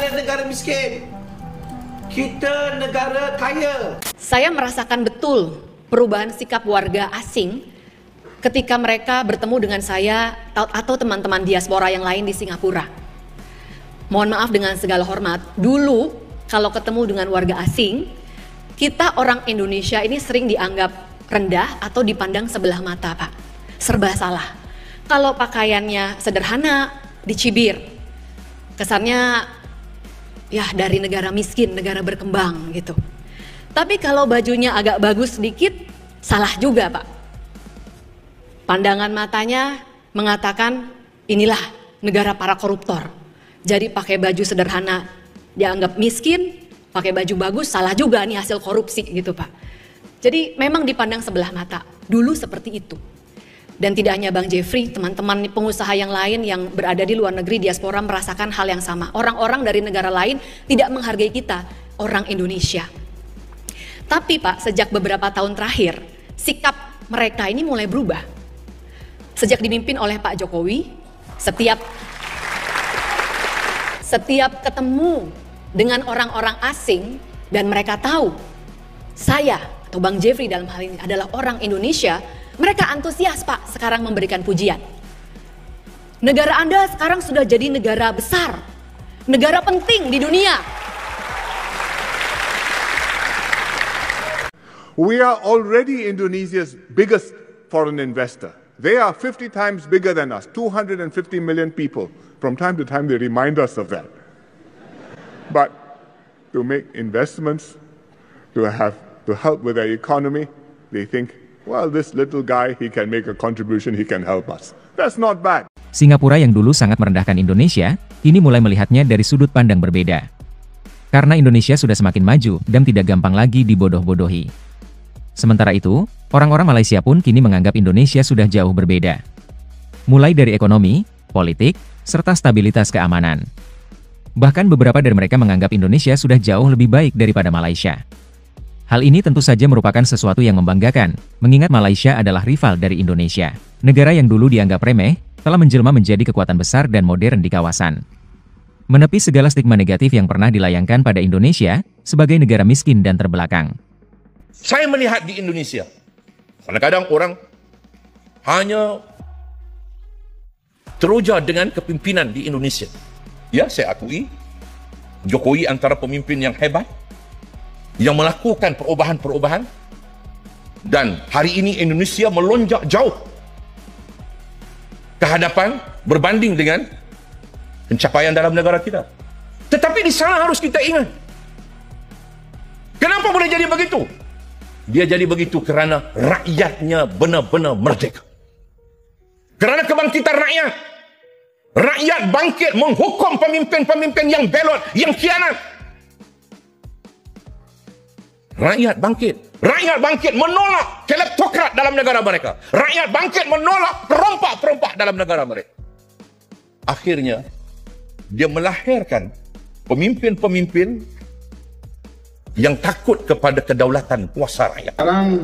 ada negara miskin. Kita negara kaya. Saya merasakan betul perubahan sikap warga asing ketika mereka bertemu dengan saya atau teman-teman diaspora yang lain di Singapura. Mohon maaf dengan segala hormat, dulu kalau ketemu dengan warga asing, kita orang Indonesia ini sering dianggap rendah atau dipandang sebelah mata, Pak. Serba salah. Kalau pakaiannya sederhana, dicibir. Kesannya ya dari negara miskin, negara berkembang gitu. Tapi kalau bajunya agak bagus sedikit, salah juga, Pak. Pandangan matanya mengatakan inilah negara para koruptor. Jadi pakai baju sederhana dianggap miskin, pakai baju bagus salah juga nih hasil korupsi gitu, Pak. Jadi memang dipandang sebelah mata. Dulu seperti itu. Dan tidak hanya Bang Jeffrey, teman-teman pengusaha yang lain yang berada di luar negeri diaspora merasakan hal yang sama. Orang-orang dari negara lain tidak menghargai kita, orang Indonesia. Tapi Pak, sejak beberapa tahun terakhir, sikap mereka ini mulai berubah. Sejak dipimpin oleh Pak Jokowi, setiap ketemu dengan orang-orang asing dan mereka tahu saya atau Bang Jeffrey dalam hal ini adalah orang Indonesia, mereka antusias, Pak, sekarang memberikan pujian. Negara Anda sekarang sudah jadi negara besar, negara penting di dunia. We are already Indonesia's biggest foreign investor. They are 50 times bigger than us, 250 million people. From time to time they remind us of that. But to make investments, to help with their economy, they think, well, this little guy, he can make a contribution, he can help us. That's not bad. Singapura yang dulu sangat merendahkan Indonesia, kini mulai melihatnya dari sudut pandang berbeda. Karena Indonesia sudah semakin maju dan tidak gampang lagi dibodoh-bodohi. Sementara itu, orang-orang Malaysia pun kini menganggap Indonesia sudah jauh berbeda. Mulai dari ekonomi, politik, serta stabilitas keamanan. Bahkan beberapa dari mereka menganggap Indonesia sudah jauh lebih baik daripada Malaysia. Hal ini tentu saja merupakan sesuatu yang membanggakan, mengingat Malaysia adalah rival dari Indonesia. Negara yang dulu dianggap remeh, telah menjelma menjadi kekuatan besar dan modern di kawasan. Menepis segala stigma negatif yang pernah dilayangkan pada Indonesia, sebagai negara miskin dan terbelakang. Saya melihat di Indonesia, kadang-kadang orang hanya teroja dengan kepimpinan di Indonesia. Ya, saya akui, Jokowi antara pemimpin yang hebat, yang melakukan perubahan-perubahan, dan hari ini Indonesia melonjak jauh ke hadapan berbanding dengan pencapaian dalam negara kita. Tetapi di sana harus kita ingat, kenapa boleh jadi begitu? Dia jadi begitu kerana rakyatnya benar-benar merdeka. Kerana kebangkitan rakyat. Rakyat bangkit menghukum pemimpin-pemimpin yang belot, yang khianat. Rakyat bangkit. Rakyat bangkit menolak kleptokrat dalam negara mereka. Rakyat bangkit menolak perompak-perompak dalam negara mereka. Akhirnya, dia melahirkan pemimpin-pemimpin yang takut kepada kedaulatan kuasa rakyat. Sekarang,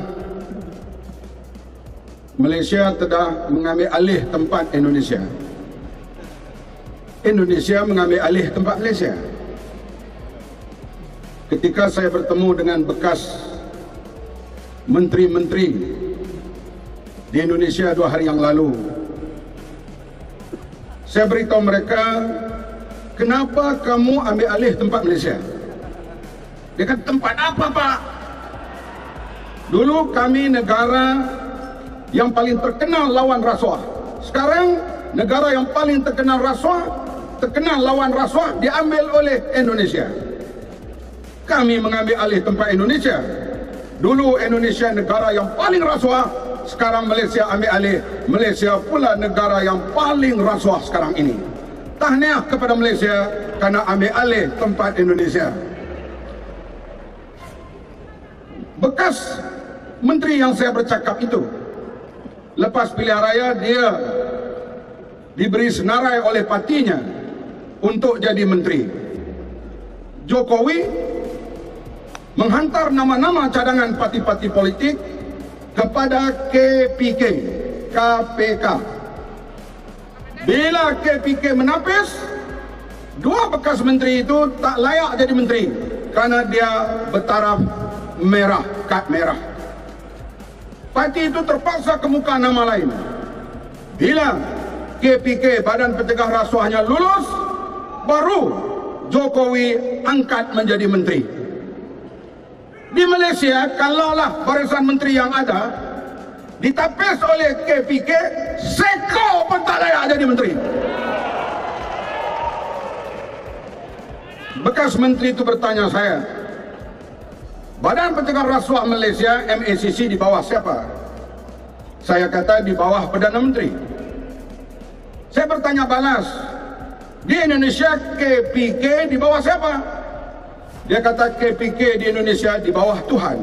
Malaysia telah mengambil alih tempat Indonesia. Indonesia mengambil alih tempat Malaysia. Ketika saya bertemu dengan bekas menteri-menteri di Indonesia 2 hari yang lalu, saya beritahu mereka, kenapa kamu ambil alih tempat Malaysia? Dia kata, tempat apa, Pak? Dulu kami negara yang paling terkenal lawan rasuah. Sekarang negara yang paling terkenal lawan rasuah diambil oleh Indonesia. Kami mengambil alih tempat Indonesia. Dulu Indonesia negara yang paling rasuah, sekarang Malaysia ambil alih. Malaysia pula negara yang paling rasuah sekarang ini. Tahniah kepada Malaysia kerana ambil alih tempat Indonesia. Bekas menteri yang saya bercakap itu, lepas pilihan raya dia diberi senarai oleh partinya untuk jadi menteri. Jokowi menghantar nama-nama cadangan parti-parti politik kepada KPK. Bila KPK menapis, Dua bekas menteri itu tak layak jadi menteri karena dia bertaraf merah, kad merah. Parti itu terpaksa kemuka nama lain. Bila KPK, Badan Pencegah Rasuahnya, lulus, baru Jokowi angkat menjadi menteri. Di Malaysia, kalaulah barisan menteri yang ada ditapis oleh KPK, seko pun tak layak jadi menteri. Bekas menteri itu bertanya saya, Badan Pencegah Rasuah Malaysia, MACC, di bawah siapa? Saya kata di bawah Perdana Menteri. Saya bertanya balas, di Indonesia KPK di bawah siapa? Dia kata KPK di Indonesia di bawah Tuhan.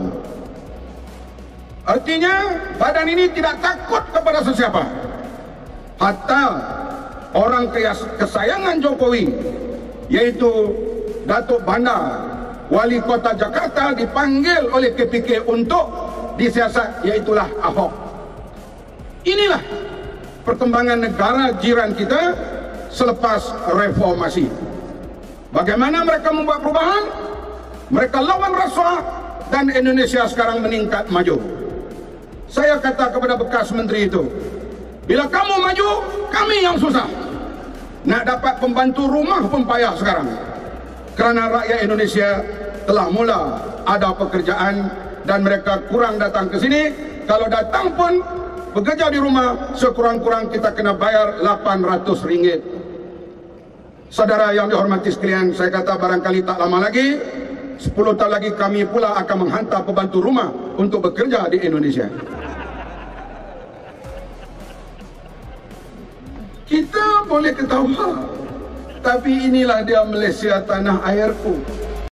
Artinya badan ini tidak takut kepada sesiapa. Hatta orang kesayangan Jokowi, yaitu Datuk Bandar, Wali Kota Jakarta, dipanggil oleh KPK untuk disiasat, yaitulah Ahok. Inilah perkembangan negara jiran kita selepas reformasi. Bagaimana mereka membuat perubahan? Mereka lawan rasuah dan Indonesia sekarang meningkat maju. Saya kata kepada bekas menteri itu, bila kamu maju, kami yang susah. Nak dapat pembantu rumah pun payah sekarang. Kerana rakyat Indonesia telah mula ada pekerjaan dan mereka kurang datang ke sini. Kalau datang pun bekerja di rumah, sekurang-kurang kita kena bayar RM800. Saudara yang dihormati sekalian, saya kata barangkali tak lama lagi, 10 tahun lagi kami pula akan menghantar pembantu rumah untuk bekerja di Indonesia. Kita boleh ketawa, tapi inilah dia Malaysia, tanah airku.